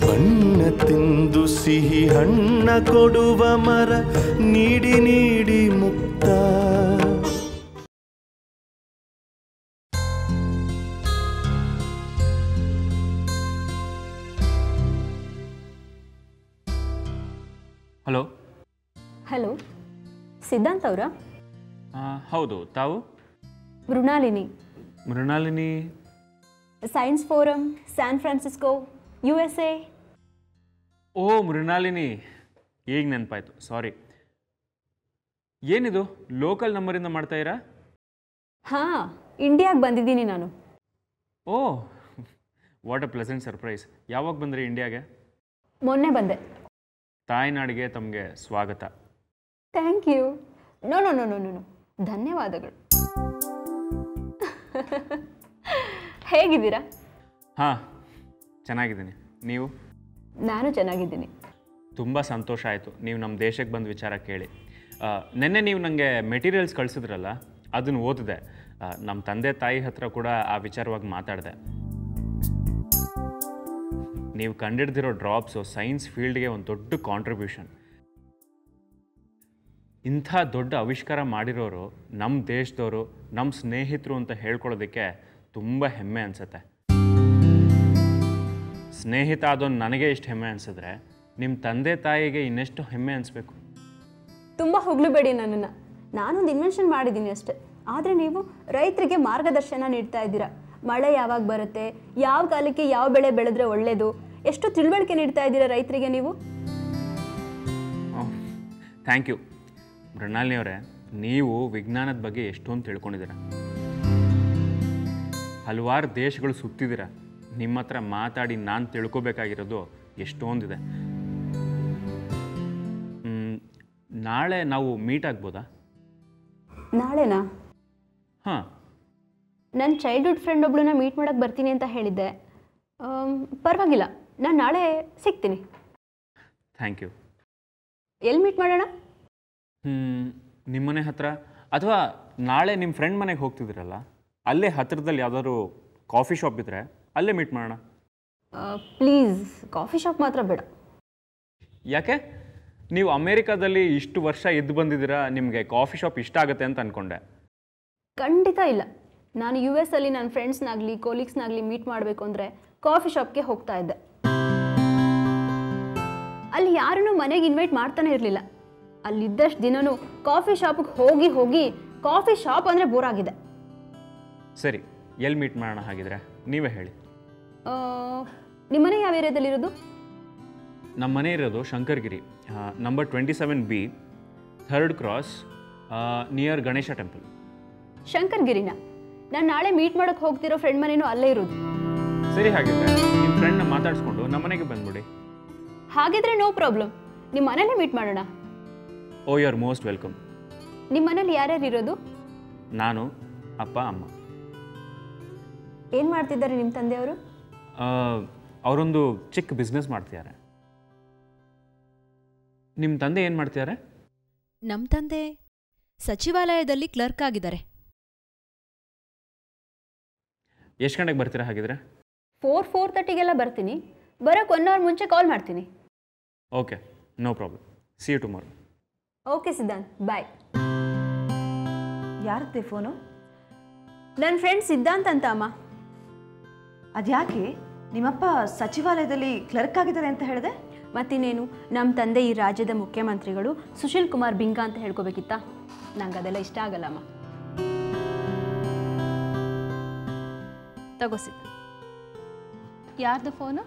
ಬಣ್ಣ ತಿಂದು ಸಿಹಿ ಹಣ್ಣ ಕೊಡುವ ಮರ ನೀಡಿ ನೀಡಿ ಮುಕ್ತ. ಹಲೋ. ಹಲೋ, ಸಿದ್ಧಾಂತ್ ಅವರಾ? ಹೌದು, ತಾವು? Mrinalini. Mrinalini? Science forum, San Francisco, USA. ಓ ಮೃಣಾಲಿನಿ, ಈಗ ನೆನಪಾಯ್ತು, ಸಾರಿ. ಏನಿದು ಲೋಕಲ್ ನಂಬರಿಂದ ಮಾಡ್ತಾ ಇರಾ? ಹಾಂ, ಇಂಡಿಯಾಗೆ ಬಂದಿದ್ದೀನಿ ನಾನು. ಓ, ವಾಟ್ ಅ ಪ್ಲೆಸೆಂಟ್ ಸರ್ಪ್ರೈಸ್. ಯಾವಾಗ ಬಂದ್ರಿ ಇಂಡಿಯಾಗೆ? ಮೊನ್ನೆ ಬಂದೆ. ತಾಯ್ನಾಡಿಗೆ ತಮಗೆ ಸ್ವಾಗತ. Thank you. No no no no no ಧನ್ಯವಾದಗಳು. ಹೇಗಿದ್ದೀರಾ? ಹಾಂ, ಚೆನ್ನಾಗಿದ್ದೀನಿ. ನೀವು? ನಾನು ಚೆನ್ನಾಗಿದ್ದೀನಿ. ತುಂಬ ಸಂತೋಷ ಆಯಿತು ನೀವು ನಮ್ಮ ದೇಶಕ್ಕೆ ಬಂದ ವಿಚಾರ ಕೇಳಿ. ನೆನ್ನೆ ನೀವು ನನಗೆ ಮೆಟೀರಿಯಲ್ಸ್ ಕಳಿಸಿದ್ರಲ್ಲ, ಅದನ್ನು ಓದಿದೆ. ನಮ್ಮ ತಂದೆ ತಾಯಿ ಹತ್ರ ಕೂಡ ಆ ವಿಚಾರವಾಗಿ ಮಾತಾಡಿದೆ. ನೀವು ಕಂಡಿಡ್ದಿರೋ ಡ್ರಾಪ್ಸು ಸೈನ್ಸ್ ಫೀಲ್ಡ್ಗೆ ಒಂದು ದೊಡ್ಡ ಕಾಂಟ್ರಿಬ್ಯೂಷನ್. ಇಂಥ ದೊಡ್ಡ ಆವಿಷ್ಕಾರ ಮಾಡಿರೋರು ನಮ್ಮ ದೇಶದವರು, ನಮ್ಮ ಸ್ನೇಹಿತರು ಅಂತ ಹೇಳ್ಕೊಳ್ಳೋದಕ್ಕೆ ತುಂಬ ಹೆಮ್ಮೆ ಅನಿಸುತ್ತೆ. ಸ್ನೇಹಿತ ಆದೋನು ನನಗೆ ಇಷ್ಟು ಹೆಮ್ಮೆ ಅನಿಸಿದ್ರೆ ನಿಮ್ಮ ತಂದೆ ತಾಯಿಗೆ ಇನ್ನೆಷ್ಟು ಹೆಮ್ಮೆ ಅನಿಸ್ಬೇಕು. ತುಂಬ ಹೊಗಳುಬೇಡಿ ನನ್ನನ್ನು. ನಾನೊಂದು ಇನ್ವೆನ್ಷನ್ ಮಾಡಿದ್ದೀನಿ ಅಷ್ಟೆ. ಆದರೆ ನೀವು ರೈತರಿಗೆ ಮಾರ್ಗದರ್ಶನ ನೀಡ್ತಾ ಇದ್ದೀರಾ. ಮಳೆ ಯಾವಾಗ ಬರುತ್ತೆ, ಯಾವ ಕಾಲಕ್ಕೆ ಯಾವ ಬೆಳೆ ಬೆಳೆದ್ರೆ ಒಳ್ಳೆಯದು, ಎಷ್ಟು ತಿಳುವಳಿಕೆ ನೀಡ್ತಾ ಇದ್ದೀರಾ ರೈತರಿಗೆ ನೀವು. ಥ್ಯಾಂಕ್ ಯು ಮೃಣಾಲಿನಿ ಅವರೇ. ನೀವು ವಿಜ್ಞಾನದ ಬಗ್ಗೆ ಎಷ್ಟೊಂದು ತಿಳ್ಕೊಂಡಿದ್ದೀರ, ಹಲವಾರು ದೇಶಗಳು ಸುತ್ತಿದ್ದೀರ. ನಿಮ್ಮ ಹತ್ರ ಮಾತಾಡಿ ನಾನು ತಿಳ್ಕೊಬೇಕಾಗಿರೋದು ಎಷ್ಟೊಂದಿದೆ. ನಾಳೆ ನಾವು ಮೀಟ್ ಆಗ್ಬೋದಾ? ನಾಳೆನಾ? ಹಾಂ, ನನ್ನ ಚೈಲ್ಡ್ಹುಡ್ ಫ್ರೆಂಡ್ ಒಬ್ಳನ್ನ ಮೀಟ್ ಮಾಡೋಕ್ಕೆ ಬರ್ತೀನಿ ಅಂತ ಹೇಳಿದ್ದೆ. ಪರವಾಗಿಲ್ಲ, ನಾನು ನಾಳೆ ಸಿಗ್ತೀನಿ. Thank you. ಎಲ್ಲಿ ಮೀಟ್ ಮಾಡೋಣ? ನಿಮ್ಮನೆ ಹತ್ರ, ಅಥವಾ ನಾಳೆ ನಿಮ್ಮ ಫ್ರೆಂಡ್ ಮನೆಗೆ ಹೋಗ್ತಿದ್ದೀರಲ್ಲ, ಅಲ್ಲೇ ಹತ್ತಿರದಲ್ಲಿ ಯಾವುದಾದ್ರು ಕಾಫಿ ಶಾಪ್ ಇದ್ದರೆ ಅಲ್ಲೇ ಮೀಟ್ ಮಾಡೋಣ. ಪ್ಲೀಸ್, ಕಾಫಿ ಶಾಪ್ ಮಾತ್ರ ಬೇಡ. ಯಾಕೆ? ನೀವು ಅಮೇರಿಕಾದಲ್ಲಿ ಇಷ್ಟು ವರ್ಷ ಇದ್ದು ಬಂದಿದ್ದೀರಾ, ನಿಮಗೆ ಕಾಫಿ ಶಾಪ್ ಇಷ್ಟ ಆಗುತ್ತೆ ಅಂತ ಅಂದ್ಕೊಂಡೆ. ಖಂಡಿತ ಇಲ್ಲ. ನಾನು US ಅಲ್ಲಿ ನನ್ನ ಫ್ರೆಂಡ್ಸ್ನಾಗಲಿ ಕೊಲೀಗ್ಸ್ನಾಗಲಿ ಮೀಟ್ ಮಾಡಬೇಕು ಅಂದರೆ ಕಾಫಿ ಶಾಪ್ಗೆ ಹೋಗ್ತಾ ಇದ್ದೆ. ಅಲ್ಲಿ ಯಾರನ್ನೂ ಮನೆಗೆ ಇನ್ವೈಟ್ ಮಾಡ್ತಾನೆ ಇರಲಿಲ್ಲ. ಅಲ್ಲಿದ್ದಷ್ಟು ದಿನವೂ ಕಾಫಿ ಶಾಪಿಗೆ ಹೋಗಿ ಹೋಗಿ ಕಾಫಿ ಶಾಪ್ ಅಂದರೆ ಬೋರ್ ಆಗಿದೆ. ಸರಿ, ಎಲ್ಲಿ ಮೀಟ್ ಮಾಡೋಣ ಹಾಗಿದ್ರೆ ನೀವೇ ಹೇಳಿ. ನಿಮ್ಮನೆ ಯಾವ ಏರಿಯಾದಲ್ಲಿರೋದು? ನಮ್ಮ ಮನೆ ಇರೋದು Shankaragiri, number 27B, 3rd cross, near Ganesha temple. ಶಂಕರಗಿರಿನ? ನಾನು ನಾಳೆ ಮೀಟ್ ಮಾಡೋಕ್ಕೆ ಹೋಗ್ತಿರೋ ಫ್ರೆಂಡ್ ಮನೇನೂ ಅಲ್ಲೇ ಇರೋದು. ಸರಿ, ಹಾಗಿದ್ರೆ ನಿಮ್ಮ ಫ್ರೆಂಡ್ನ ಮಾತಾಡಿಸ್ಕೊಂಡು ನಮ್ಮ ಮನೆಗೆ ಬಂದ್ಬಿಡಿ. ಹಾಗಿದ್ರೆ ನೋ ಪ್ರಾಬ್ಲಮ್, ನಿಮ್ಮ ಮನೇಲೇ ಮೀಟ್ ಮಾಡೋಣ. ಓ, ಯು ಆರ್ ಮೋಸ್ಟ್ ವೆಲ್ಕಮ್. ನಿಮ್ಮ ಮನೇಲಿ ಯಾರ್ಯಾರು ಇರೋದು? ನಾನು, ಅಪ್ಪ, ಅಮ್ಮ. ಏನು ಮಾಡ್ತಿದ್ದಾರೆ ನಿಮ್ಮ ತಂದೆಯವರು? ಅವರೊಂದು ಚಿಕ್ಕ ಬಿಸ್ನೆಸ್ ಮಾಡ್ತಿದ್ದಾರೆ. ನಿಮ್ಮ ತಂದೆ ಏನು ಮಾಡ್ತಿದ್ದಾರೆ? ನಮ್ಮ ತಂದೆ ಸಚಿವಾಲಯದಲ್ಲಿ ಕ್ಲರ್ಕ್ ಆಗಿದ್ದಾರೆ. ಎಷ್ಟು ಗಂಟೆಗೆ ಬರ್ತೀರಾ ಹಾಗಿದ್ರೆ? 4:30ಗೆಲ್ಲ ಬರ್ತೀನಿ. ಬರೋಕ್ಕೆ 1 hour ಮುಂಚೆ ಕಾಲ್ ಮಾಡ್ತೀನಿ. Okay, no problem. See you tomorrow. Okay Siddhant, bye. ಯಾರದ್ದೇ ಫೋನು? ನನ್ನ ಫ್ರೆಂಡ್ ಸಿದ್ಧಾಂತ್ ಅಂತ ಅಮ್ಮ. ಅದ್ಯಾಕೆ ನಿಮ್ಮಪ್ಪ ಸಚಿವಾಲಯದಲ್ಲಿ ಕ್ಲರ್ಕ್ ಆಗಿದ್ದಾರೆ ಅಂತ ಹೇಳಿದೆ? ಮತ್ತಿನ್ನೇನು, ನಮ್ಮ ತಂದೆ ಈ ರಾಜ್ಯದ ಮುಖ್ಯಮಂತ್ರಿಗಳು, ಸುಶೀಲ್ ಕುಮಾರ್ ಬಿಂಗ ಅಂತ ಹೇಳ್ಕೊಬೇಕಿತ್ತಾ? ನಂಗೆ ಅದೆಲ್ಲ ಇಷ್ಟ ಆಗಲ್ಲಮ್ಮ. ತಗೋಸಿ. ಯಾರ್ದು ಫೋನು?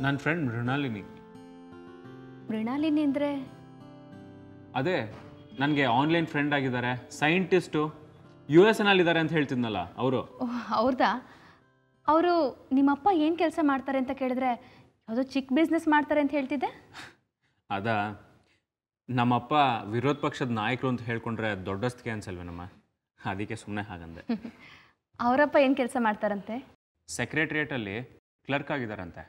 ನನ್ನ ಫ್ರೆಂಡ್ ಮೃಣಾಲಿನಿ. ಮೃಣಾಲಿನಿ ಅಂದರೆ? ಅದೇ, ನನಗೆ ಆನ್ಲೈನ್ ಫ್ರೆಂಡ್ ಆಗಿದ್ದಾರೆ, ಸೈಂಟಿಸ್ಟು, US ಅಂತ ಹೇಳ್ತಿದ್ನಲ್ಲ ಅವರು. ಅವ್ರದಾ? ಅವರು ನಿಮ್ಮಪ್ಪ ಏನು ಕೆಲಸ ಮಾಡ್ತಾರೆ ಅಂತ ಕೇಳಿದ್ರೆ ಯಾವುದೋ ಚಿಕ್ಕ ಬಿಸ್ನೆಸ್ ಮಾಡ್ತಾರೆ ಅಂತ ಹೇಳ್ತಿದ್ದೆ. ಅದಾ, ನಮ್ಮಪ್ಪ ವಿರೋಧ ಪಕ್ಷದ ನಾಯಕರು ಅಂತ ಹೇಳ್ಕೊಂಡ್ರೆ ದೊಡ್ಡಸ್ತಿಗೆ ಅನ್ಸಲ್ವೇನಮ್ಮ, ಅದಕ್ಕೆ ಸುಮ್ಮನೆ ಹಾಗಂದೆ. ಅವರಪ್ಪ ಏನು ಕೆಲಸ ಮಾಡ್ತಾರಂತೆ? ಸೆಕ್ರೆಟ್ರಿಯೇಟಲ್ಲಿ ಕ್ಲರ್ಕ್ ಆಗಿದ್ದಾರಂತೆ.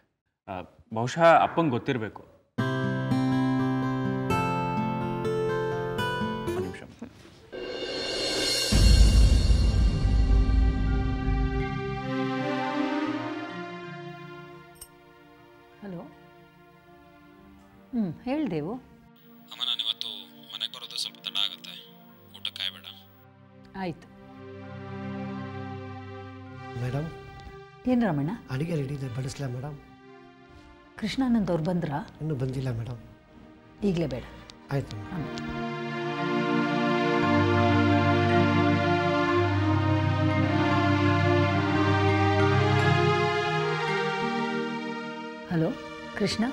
ಬಹುಶಃ ಅಪ್ಪಂಗೆ ಗೊತ್ತಿರಬೇಕು. ಒಂದು ನಿಮಿಷ. ಹಲೋ, ಹೇಳ್ದೇವು. ಅಮ್ಮ ನಾನು ಇವತ್ತು ಮನೆಗೆ ಬರೋದು ಸ್ವಲ್ಪ ತಡ ಆಗುತ್ತೆ, ಊಟಕ್ಕೆ ಕಾಯಬೇಡ. ಆಯಿತು. ಮೇಡಮ್ ಏನು ರಮಣ್ಣ, ಅಡುಗೆ ರೆಡಿ ಇದೆ, ಬಡಿಸ್ಲಾ ಮೇಡಮ್? ಕೃಷ್ಣಾನಂದವ್ರು ಬಂದ್ರಾ? ಇನ್ನೂ ಬಂದಿಲ್ಲ ಮೇಡಮ್. ಈಗಲೇ ಬೇಡ. ಆಯಿತು. ಹಲೋ ಕೃಷ್ಣ,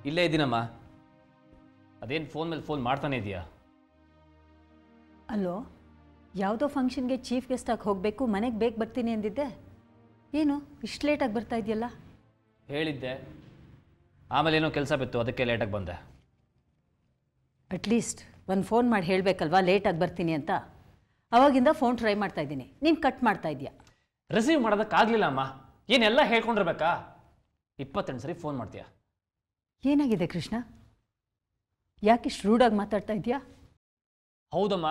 ಇಲ್ಲೇ ಇದ್ದೀನಮ್ಮ. ಅದೇನು ಫೋನ್ ಮೇಲೆ ಫೋನ್ ಮಾಡ್ತಾನೆ ಇದೆಯಾ? ಅಲ್ಲೋ, ಯಾವುದೋ ಫಂಕ್ಷನ್ಗೆ ಚೀಫ್ ಗೆಸ್ಟಾಗಿ ಹೋಗಬೇಕು, ಮನೆಗೆ ಬೇಗ ಬರ್ತೀನಿ ಅಂದಿದ್ದೆ, ಏನು ಇಷ್ಟು ಲೇಟಾಗಿ ಬರ್ತಾ ಇದೆಯಲ್ಲ? ಹೇಳಿದ್ದೆ, ಆಮೇಲೆ ಏನೋ ಕೆಲಸ ಬಿತ್ತು, ಅದಕ್ಕೆ ಲೇಟಾಗಿ ಬಂದೆ. ಅಟ್ಲೀಸ್ಟ್ ಒಂದು ಫೋನ್ ಮಾಡಿ ಹೇಳಬೇಕಲ್ವಾ ಲೇಟಾಗಿ ಬರ್ತೀನಿ ಅಂತ. ಅವಾಗಿಂದ ಫೋನ್ ಟ್ರೈ ಮಾಡ್ತಾ ಇದ್ದೀನಿ, ನೀನು ಕಟ್ ಮಾಡ್ತಾ ಇದೆಯಾ. ರಿಸೀವ್ ಮಾಡೋದಕ್ಕಾಗಲಿಲ್ಲ ಅಮ್ಮ. ಏನೆಲ್ಲ ಹೇಳ್ಕೊಂಡಿರ್ಬೇಕಾ? 28 ಸರಿ ಫೋನ್ ಮಾಡ್ತೀಯಾ? ಏನಾಗಿದೆ ಕೃಷ್ಣ, ಯಾಕಿಷ್ಟು ರೂಢಾಗಿ ಮಾತಾಡ್ತಾ ಇದೆಯಾ? ಹೌದಮ್ಮ,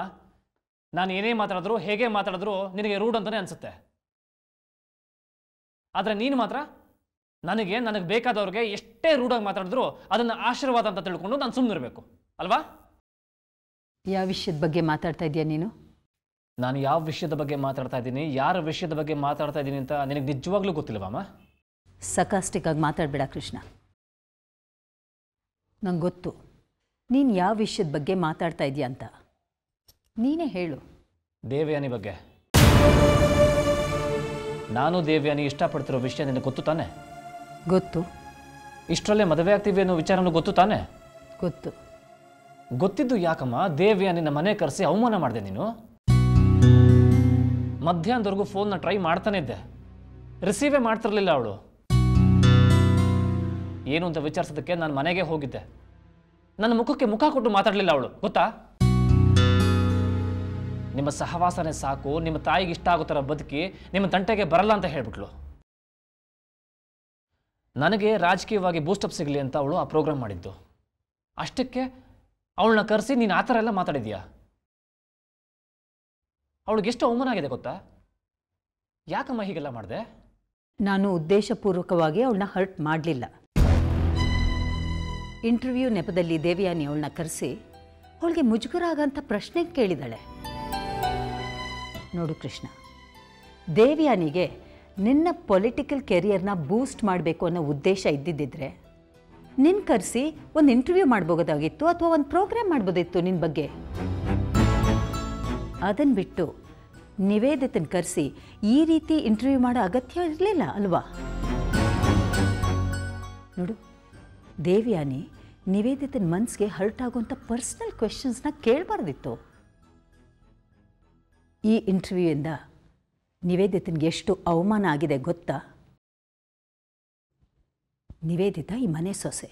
ನಾನು ಏನೇ ಮಾತಾಡಿದ್ರು ಹೇಗೆ ಮಾತಾಡಿದ್ರು ನಿನಗೆ ರೂಢ್ ಅಂತಲೇ ಅನಿಸುತ್ತೆ. ಆದರೆ ನೀನು ಮಾತ್ರ ನನಗೆ ಬೇಕಾದವ್ರಿಗೆ ಎಷ್ಟೇ ರೂಢಾಗಿ ಮಾತಾಡಿದ್ರು ಅದನ್ನು ಆಶೀರ್ವಾದ ಅಂತ ತಿಳ್ಕೊಂಡು ನಾನು ಸುಮ್ಮನಿರಬೇಕು ಅಲ್ವಾ? ಯಾವ ವಿಷಯದ ಬಗ್ಗೆ ಮಾತಾಡ್ತಾ ಇದೆಯಾ ನೀನು? ನಾನು ಯಾವ ವಿಷಯದ ಬಗ್ಗೆ ಮಾತಾಡ್ತಾ ಇದ್ದೀನಿ, ಯಾರ ವಿಷಯದ ಬಗ್ಗೆ ಮಾತಾಡ್ತಾ ಇದ್ದೀನಿ ಅಂತ ನಿನಗೆ ನಿಜವಾಗ್ಲೂ ಗೊತ್ತಿಲ್ಲವಮ್ಮ? ಸಕಾಸ್ಟಿಕ್ ಆಗಿ ಮಾತಾಡಬೇಡ ಕೃಷ್ಣ. ನಂಗೆ ಗೊತ್ತು ನೀನು ಯಾವ ವಿಷಯದ ಬಗ್ಗೆ ಮಾತಾಡ್ತಾ ಇದೆಯಾ ಅಂತ. ನೀನೇ ಹೇಳು. ದೇವಯಾನಿ ಬಗ್ಗೆ. ನಾನು ದೇವಯಾನಿ ಇಷ್ಟಪಡ್ತಿರೋ ವಿಷಯ ನಿನಗೆ ಗೊತ್ತು ತಾನೆ? ಗೊತ್ತು. ಇಷ್ಟರಲ್ಲೇ ಮದುವೆ ಆಗ್ತೀವಿ ಅನ್ನೋ ವಿಚಾರನೂ ಗೊತ್ತು ತಾನೆ? ಗೊತ್ತು. ಗೊತ್ತಿದ್ದು ಯಾಕಮ್ಮ ದೇವಯಾನಿನ ಮನೆ ಕರೆಸಿ ಅವಮಾನ ಮಾಡಿದೆ ನೀನು? ಮಧ್ಯಾಹ್ನದವರೆಗೂ ಫೋನ್ನ ಟ್ರೈ ಮಾಡ್ತಾನೆ ಇದ್ದೆ, ರಿಸೀವೇ ಮಾಡ್ತಿರ್ಲಿಲ್ಲ ಅವಳು. ಏನು ಅಂತ ವಿಚಾರಿಸೋದಕ್ಕೆ ನಾನು ಮನೆಗೆ ಹೋಗಿದ್ದೆ, ನನ್ನ ಮುಖಕ್ಕೆ ಮುಖ ಕೊಟ್ಟು ಮಾತಾಡಲಿಲ್ಲ ಅವಳು, ಗೊತ್ತಾ? ನಿಮ್ಮ ಸಹವಾಸನೆ ಸಾಕು, ನಿಮ್ಮ ತಾಯಿಗೆ ಇಷ್ಟ ಆಗೋ ಥರ ಬದುಕಿ ನಿಮ್ಮ ತಂಟೆಗೆ ಬರಲ್ಲ ಅಂತ ಹೇಳ್ಬಿಟ್ಲು. ನನಗೆ ರಾಜಕೀಯವಾಗಿ ಬೂಸ್ಟಪ್ ಸಿಗಲಿ ಅಂತ ಅವಳು ಆ ಪ್ರೋಗ್ರಾಮ್ ಮಾಡಿದ್ದು. ಅಷ್ಟಕ್ಕೆ ಅವಳನ್ನ ಕರೆಸಿ ನೀನು ಆ ಥರ ಎಲ್ಲ ಮಾತಾಡಿದ್ಯಾ? ಅವಳಿಗೆ ಎಷ್ಟು ಅವಮಾನ ಆಗಿದೆ ಗೊತ್ತಾ? ಯಾಕಮ್ಮ ಹೀಗೆಲ್ಲ ಮಾಡಿದೆ? ನಾನು ಉದ್ದೇಶಪೂರ್ವಕವಾಗಿ ಅವಳನ್ನ ಹರ್ಟ್ ಮಾಡಲಿಲ್ಲ. ಇಂಟರ್ವ್ಯೂ ನೆಪದಲ್ಲಿ ದೇವಯಾನಿ ಅವಳನ್ನ ಕರೆಸಿ ಅವಳಿಗೆ ಮುಜುಗರ ಆಗಂತ ಪ್ರಶ್ನೆ ಕೇಳಿದಾಳೆ. ನೋಡು ಕೃಷ್ಣ, ದೇವಯಾನಿಗೆ ನಿನ್ನ ಪೊಲಿಟಿಕಲ್ ಕೆರಿಯರ್ನ ಬೂಸ್ಟ್ ಮಾಡಬೇಕು ಅನ್ನೋ ಉದ್ದೇಶ ಇದ್ದಿದ್ದಿದ್ರೆ ನಿನ್ನ ಕರೆಸಿ ಒಂದು ಇಂಟರ್ವ್ಯೂ ಮಾಡ್ಬೋದಾಗಿತ್ತು, ಅಥವಾ ಒಂದು ಪ್ರೋಗ್ರಾಮ್ ಮಾಡ್ಬೋದಿತ್ತು ನಿನ್ನ ಬಗ್ಗೆ. ಅದನ್ನು ಬಿಟ್ಟು ನಿವೇದಿತನ ಕರೆಸಿ ಈ ರೀತಿ ಇಂಟರ್ವ್ಯೂ ಮಾಡೋ ಅಗತ್ಯ ಇರಲಿಲ್ಲ ಅಲ್ವಾ? ನೋಡು, ದೇವಯಾನಿ ನಿವೇದಿತನ ಮನಸ್ಸಿಗೆ ಹರ್ಟ್ ಆಗುವಂಥ ಪರ್ಸ್ನಲ್ ಕ್ವೆಶನ್ಸ್ನ ಕೇಳಬಾರ್ದಿತ್ತು. ಈ ಇಂಟರ್ವ್ಯೂಯಿಂದ ನಿವೇದಿತನಿಗೆ ಎಷ್ಟು ಅವಮಾನ ಆಗಿದೆ ಗೊತ್ತಾ? ನಿವೇದಿತ ಈ ಮನೆ ಸೊಸೆ,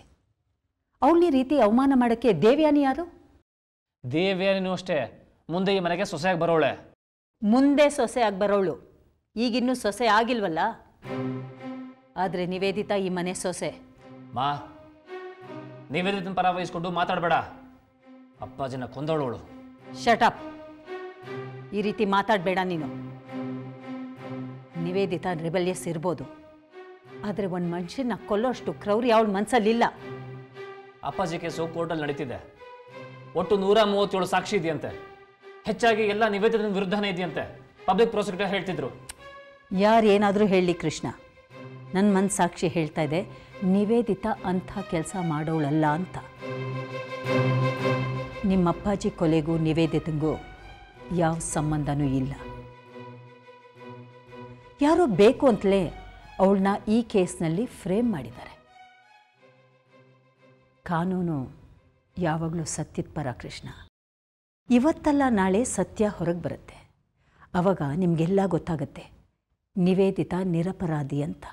ಅವಳನ್ನ ಈ ರೀತಿ ಅವಮಾನ ಮಾಡೋಕ್ಕೆ ದೇವಯಾನಿ ಯಾರು? ದೇವಯಾನಿನೂ ಅಷ್ಟೇ ಮುಂದೆ ಈ ಮನೆಗೆ ಸೊಸೆಯಾಗಿ ಬರೋಳೆ. ಮುಂದೆ ಸೊಸೆ ಆಗಿ ಬರೋಳು, ಈಗಿನ್ನೂ ಸೊಸೆ ಆಗಿಲ್ವಲ್ಲ. ಆದರೆ ನಿವೇದಿತ ಈ ಮನೆ ಸೊಸೆ. ಮಾ, ನಿವೇದಿತನ ಪರ ವಹಿಸ್ಕೊಂಡು ಮಾತಾಡಬೇಡ. ಅಪ್ಪಾಜಿನ ಕೊಂದವಳು. ಶಟಪ್. ಈ ರೀತಿ ಮಾತಾಡಬೇಡ ನೀನು. ನಿವೇದಿತ ರೆಬೆಲಿಯಸ್ ಇರ್ಬೋದು, ಆದರೆ ಒಂದು ಮನುಷ್ಯನ ಕೊಲ್ಲೋಷ್ಟು ಕ್ರೌರ್ಯ ಅವಳ ಮನಸ್ಸಲ್ಲಿಲ್ಲ. ಅಪ್ಪಾಜಿ ಕೇಸು ಕೋರ್ಟಲ್ಲಿ ನಡೀತಿದೆ. ಒಟ್ಟು 137 ಸಾಕ್ಷಿ ಇದೆಯಂತೆ. ಹೆಚ್ಚಾಗಿ ಎಲ್ಲ ನಿವೇದಿತನ ವಿರುದ್ಧನೇ ಇದೆಯಂತೆ. ಪಬ್ಲಿಕ್ ಪ್ರಾಸಿಕ್ಯೂಟರ್ ಹೇಳ್ತಿದ್ರು. ಯಾರು ಏನಾದರೂ ಹೇಳಲಿ ಕೃಷ್ಣ, ನನ್ನ ಮನಸ್ಸಾಕ್ಷಿ ಹೇಳ್ತಾ ಇದೆ ನಿವೇದಿತ ಅಂಥ ಕೆಲಸ ಮಾಡೋಳಲ್ಲ ಅಂತ. ನಿಮ್ಮ ಅಪ್ಪಾಜಿ ಕೊಲೆಗೂ ನಿವೇದಿತಂಗೂ ಯಾವ ಸಂಬಂಧನೂ ಇಲ್ಲ. ಯಾರೋ ಬೇಕು ಅಂತಲೇ ಅವಳನ್ನ ಈ ಕೇಸ್ನಲ್ಲಿ ಫ್ರೇಮ್ ಮಾಡಿದ್ದಾರೆ. ಕಾನೂನು ಯಾವಾಗಲೂ ಸತ್ಯದ ಪರ ಕೃಷ್ಣ. ಇವತ್ತಲ್ಲ ನಾಳೆ ಸತ್ಯ ಹೊರಗೆ ಬರುತ್ತೆ. ಆವಾಗ ನಿಮಗೆಲ್ಲ ಗೊತ್ತಾಗತ್ತೆ ನಿವೇದಿತ ನಿರಪರಾಧಿ ಅಂತ.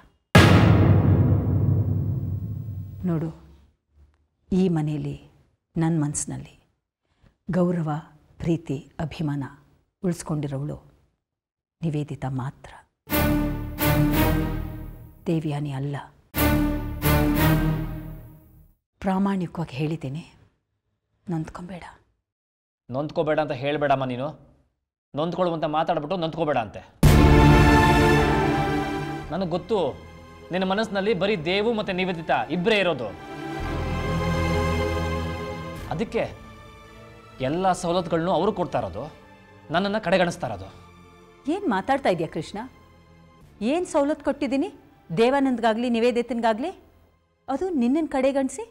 ನೋಡು, ಈ ಮನೆಯಲ್ಲಿ ನನ್ನ ಮನಸ್ಸಿನಲ್ಲಿ ಗೌರವ, ಪ್ರೀತಿ, ಅಭಿಮಾನ ಉಳಿಸ್ಕೊಂಡಿರೋಳು ನಿವೇದಿತ ಮಾತ್ರ, ದೇವಯಾನಿ ಅಲ್ಲ. ಪ್ರಾಮಾಣಿಕವಾಗಿ ಹೇಳಿದ್ದೀನಿ, ನೊಂದ್ಕೊಂಬೇಡ. ನೊಂದ್ಕೋಬೇಡ ಅಂತ ಹೇಳಬೇಡಮ್ಮ ನೀನು. ನೊಂದ್ಕೊಳ್ಳುವಂತ ಮಾತಾಡ್ಬಿಟ್ಟು ನೊಂದ್ಕೋಬೇಡ ಅಂತೆ. ನನಗೆ ಗೊತ್ತು ನಿನ್ನ ಮನಸ್ಸಿನಲ್ಲಿ ಬರೀ ದೇವು ಮತ್ತು ನಿವೇದಿತಾ ಇಬ್ಬರೇ ಇರೋದು. ಅದಕ್ಕೆ ಎಲ್ಲ ಸವಲತ್ತುಗಳನ್ನು ಅವರು ಕೊಡ್ತಾ ಇರೋದು, ನನ್ನನ್ನು ಕಡೆಗಣಿಸ್ತಾ ಇರೋದು. ಏನು ಮಾತಾಡ್ತಾ ಇದೆಯಾ ಕೃಷ್ಣ? ಏನು ಸವಲತ್ತು ಕೊಟ್ಟಿದ್ದೀನಿ ದೇವಾನಂದ್ಗಾಗಲಿ ನಿವೇದಿತನಿಗಾಗಲಿ? ಅದು ನಿನ್ನನ್ನು ಕಡೆಗಣಿಸಿ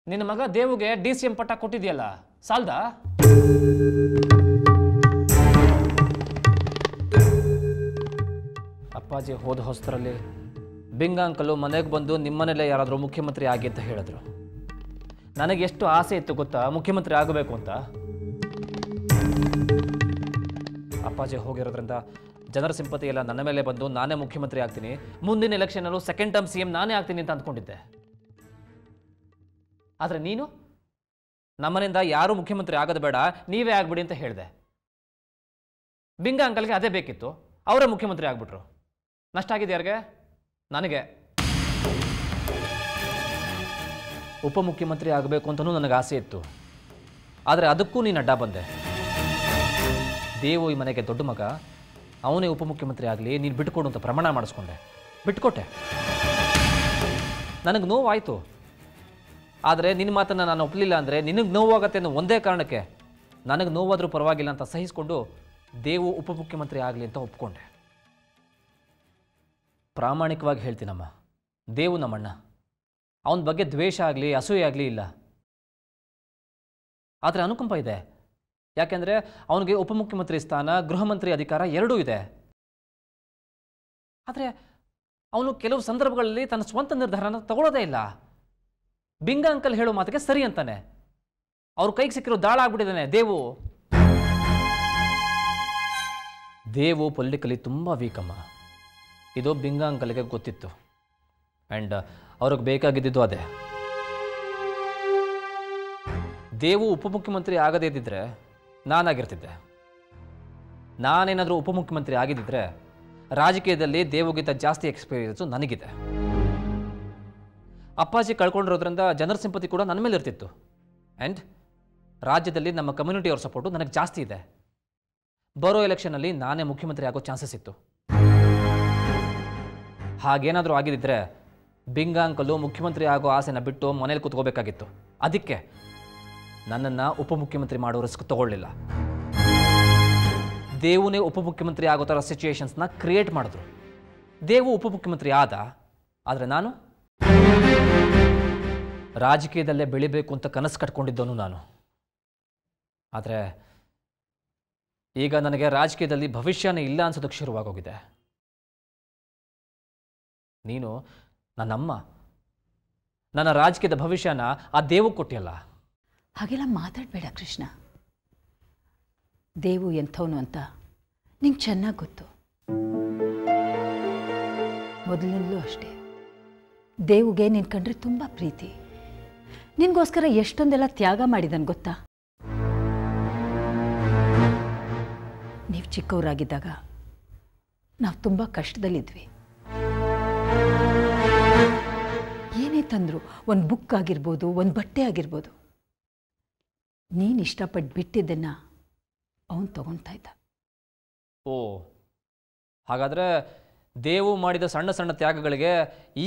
ನಿನ್ನ ಮಗ ದೇವುಗೆ DCM ಪಟ್ಟ ಕೊಟ್ಟಿದೆಯಲ್ಲ, ಸಾಲ್ದಾ? ಅಪ್ಪಾಜಿ ಹೋದ ಹೊಸರಲ್ಲಿ ಬಿಂಗ ಅಂಕಲು ಮನೆಗೆ ಬಂದು ನಿಮ್ಮನೇಲೆ ಯಾರಾದರೂ ಮುಖ್ಯಮಂತ್ರಿ ಆಗಿ ಅಂತ ಹೇಳಿದ್ರು. ನನಗೆ ಎಷ್ಟು ಆಸೆ ಇತ್ತು ಗೊತ್ತಾ ಮುಖ್ಯಮಂತ್ರಿ ಆಗಬೇಕು ಅಂತ. ಅಪ್ಪಾಜಿ ಹೋಗಿರೋದ್ರಿಂದ ಜನರ ಸಿಂಪತಿ ಎಲ್ಲ ನನ್ನ ಮೇಲೆ ಬಂದು ನಾನೇ ಮುಖ್ಯಮಂತ್ರಿ ಆಗ್ತೀನಿ, ಮುಂದಿನ ಎಲೆಕ್ಷನಲ್ಲೂ ಸೆಕೆಂಡ್ ಟರ್ಮ್ CM ನಾನೇ ಆಗ್ತೀನಿ ಅಂತ ಅಂದ್ಕೊಂಡಿದ್ದೆ. ಆದರೆ ನೀನು ನಮ್ಮನೆಯಿಂದ ಯಾರೂ ಮುಖ್ಯಮಂತ್ರಿ ಆಗೋದು ಬೇಡ, ನೀವೇ ಆಗ್ಬಿಡಿ ಅಂತ ಹೇಳಿದೆ. ಬಿಂಗ ಅಂಕಲ್ಗೆ ಅದೇ ಬೇಕಿತ್ತು, ಅವರೇ ಮುಖ್ಯಮಂತ್ರಿ ಆಗ್ಬಿಟ್ರು. ನಷ್ಟ ಆಗಿದೆ ಯಾರಿಗೆ? ನನಗೆ. ಉಪಮುಖ್ಯಮಂತ್ರಿ ಆಗಬೇಕು ಅಂತಲೂ ನನಗೆ ಆಸೆ ಇತ್ತು, ಆದರೆ ಅದಕ್ಕೂ ನೀನು ಅಡ್ಡ ಬಂದೆ. ದೇವು ಈ ಮನೆಗೆ ದೊಡ್ಡ ಮಗ, ಅವನೇ ಉಪಮುಖ್ಯಮಂತ್ರಿ ಆಗಲಿ, ನೀನು ಬಿಟ್ಕೊಡು ಅಂತ ಪ್ರಮಾಣ ಮಾಡಿಸ್ಕೊಂಡೆ. ಬಿಟ್ಕೊಟ್ಟೆ. ನನಗೆ ನೋವಾಯಿತು, ಆದರೆ ನಿನ್ನ ಮಾತನ್ನು ನಾನು ಒಪ್ಪಲಿಲ್ಲ ಅಂದರೆ ನಿನಗೆ ನೋವಾಗತ್ತೆ ಅನ್ನೋ ಒಂದೇ ಕಾರಣಕ್ಕೆ ನನಗೆ ನೋವಾದರೂ ಪರವಾಗಿಲ್ಲ ಅಂತ ಸಹಿಸಿಕೊಂಡು ದೇವು ಉಪಮುಖ್ಯಮಂತ್ರಿ ಆಗಲಿ ಅಂತ ಒಪ್ಕೊಂಡೆ. ಪ್ರಾಮಾಣಿಕವಾಗಿ ಹೇಳ್ತೀನಮ್ಮ, ದೇವು ನಮ್ಮಣ್ಣ, ಅವನ ಬಗ್ಗೆ ದ್ವೇಷ ಆಗಲಿ ಅಸೂಯೆ ಆಗಲಿ ಇಲ್ಲ. ಆದರೆ ಅನುಕಂಪ ಇದೆ, ಯಾಕೆಂದರೆ ಅವನಿಗೆ ಉಪಮುಖ್ಯಮಂತ್ರಿ ಸ್ಥಾನ, ಗೃಹ ಮಂತ್ರಿ ಅಧಿಕಾರ ಎರಡೂ ಇದೆ. ಆದರೆ ಅವನು ಕೆಲವು ಸಂದರ್ಭಗಳಲ್ಲಿ ತನ್ನ ಸ್ವಂತ ನಿರ್ಧಾರನ ತಗೊಳ್ಳೋದೇ ಇಲ್ಲ. ಬಿಂಗ ಅಂಕಲ್ ಹೇಳೋ ಮಾತಿಗೆ ಸರಿ ಅಂತಾನೆ. ಅವ್ರ ಕೈಗೆ ಸಿಕ್ಕಿರೋ ದಾಳ ಆಗ್ಬಿಟ್ಟಿದ್ದಾನೆ ದೇವು. ದೇವು ಪೊಲಿಟಿಕಲಿ ತುಂಬ ವೀಕಮ್ಮ. ಇದು ಬಿಂಗ ಅಂಕಲ್ಗೆ ಗೊತ್ತಿತ್ತು. ಆ್ಯಂಡ್ ಅವ್ರಿಗೆ ಬೇಕಾಗಿದ್ದು ಅದೇ. ದೇವು ಉಪಮುಖ್ಯಮಂತ್ರಿ ಆಗದೇ ಇದ್ದಿದ್ರೆ ನಾನಾಗಿರ್ತಿದ್ದೆ. ನಾನೇನಾದರೂ ಉಪಮುಖ್ಯಮಂತ್ರಿ ಆಗಿದ್ದಿದ್ರೆ ರಾಜಕೀಯದಲ್ಲಿ ದೇವುಗಿಂತ ಜಾಸ್ತಿ ಎಕ್ಸ್ಪೀರಿಯನ್ಸು ನನಗಿದೆ. ಅಪ್ಪಾಜಿ ಕಳ್ಕೊಂಡಿರೋದ್ರಿಂದ ಜನರ ಸಿಂಪತಿ ಕೂಡ ನನ್ನ ಮೇಲೆ ಇರ್ತಿತ್ತು. ಆ್ಯಂಡ್ ರಾಜ್ಯದಲ್ಲಿ ನಮ್ಮ ಕಮ್ಯುನಿಟಿಯವ್ರ ಸಪೋರ್ಟು ನನಗೆ ಜಾಸ್ತಿ ಇದೆ. ಬರೋ ಎಲೆಕ್ಷನಲ್ಲಿ ನಾನೇ ಮುಖ್ಯಮಂತ್ರಿ ಆಗೋ ಚಾನ್ಸಸ್ ಇತ್ತು. ಹಾಗೇನಾದರೂ ಆಗಿದ್ದಿದ್ರೆ ಬಿಂಗ ಅಂಕಲು ಮುಖ್ಯಮಂತ್ರಿ ಆಗೋ ಆಸೆನ ಬಿಟ್ಟು ಮನೇಲಿ ಕೂತ್ಕೋಬೇಕಾಗಿತ್ತು. ಅದಕ್ಕೆ ನನ್ನನ್ನು ಉಪಮುಖ್ಯಮಂತ್ರಿ ಮಾಡೋ ರಿಸ್ಕ್ ತಗೊಳ್ಳಿಲ್ಲ. ದೇವುನೇ ಉಪಮುಖ್ಯಮಂತ್ರಿ ಆಗೋ ಥರ ಸಿಚುಯೇಷನ್ಸ್ನ ಕ್ರಿಯೇಟ್ ಮಾಡಿದ್ರು. ದೇವು ಉಪಮುಖ್ಯಮಂತ್ರಿ ಆದ, ಆದರೆ ನಾನು ರಾಜಕೀಯದಲ್ಲೇ ಬೆಳಿಬೇಕು ಅಂತ ಕನಸು ಕಟ್ಕೊಂಡಿದ್ದವನು ನಾನು. ಆದರೆ ಈಗ ನನಗೆ ರಾಜಕೀಯದಲ್ಲಿ ಭವಿಷ್ಯನೇ ಇಲ್ಲ ಅನ್ಸೋದಕ್ಕೆ ಶುರುವಾಗೋಗಿದೆ. ನೀನು ನನ್ನಮ್ಮ, ನನ್ನ ರಾಜಕೀಯದ ಭವಿಷ್ಯನ ಆ ದೇವು ಕೊಟ್ಟಿಯಲ್ಲ. ಹಾಗೆಲ್ಲ ಮಾತಾಡಬೇಡ ಕೃಷ್ಣ. ದೇವು ಎಂಥವನು ಅಂತ ನಿಂಗೆ ಚೆನ್ನಾಗಿ ಗೊತ್ತು. ಮೊದಲಿನಲ್ಲೂ ಅಷ್ಟೇ ದೇವುಗೆ ನಿನ್ನ ಕಂಡ್ರೆ ತುಂಬ ಪ್ರೀತಿ. ನಿನಗೋಸ್ಕರ ಎಷ್ಟೊಂದೆಲ್ಲ ತ್ಯಾಗ ಮಾಡಿದನು ಗೊತ್ತಾ? ನೀವು ಚಿಕ್ಕವರಾಗಿದ್ದಾಗ ನಾವು ತುಂಬ ಕಷ್ಟದಲ್ಲಿದ್ವಿ. ಏನೇ ತಂದರು, ಒಂದು ಬುಕ್ ಆಗಿರ್ಬೋದು, ಒಂದು ಬಟ್ಟೆ ಆಗಿರ್ಬೋದು, ನೀನು ಇಷ್ಟಪಟ್ಟು ಬಿಟ್ಟಿದ್ದನ್ನು ಅವನು ತಗೊಳ್ತಾ ಇದ್ದ. ಓ, ಹಾಗಾದರೆ ದೇವು ಮಾಡಿದ ಸಣ್ಣ ಸಣ್ಣ ತ್ಯಾಗಗಳಿಗೆ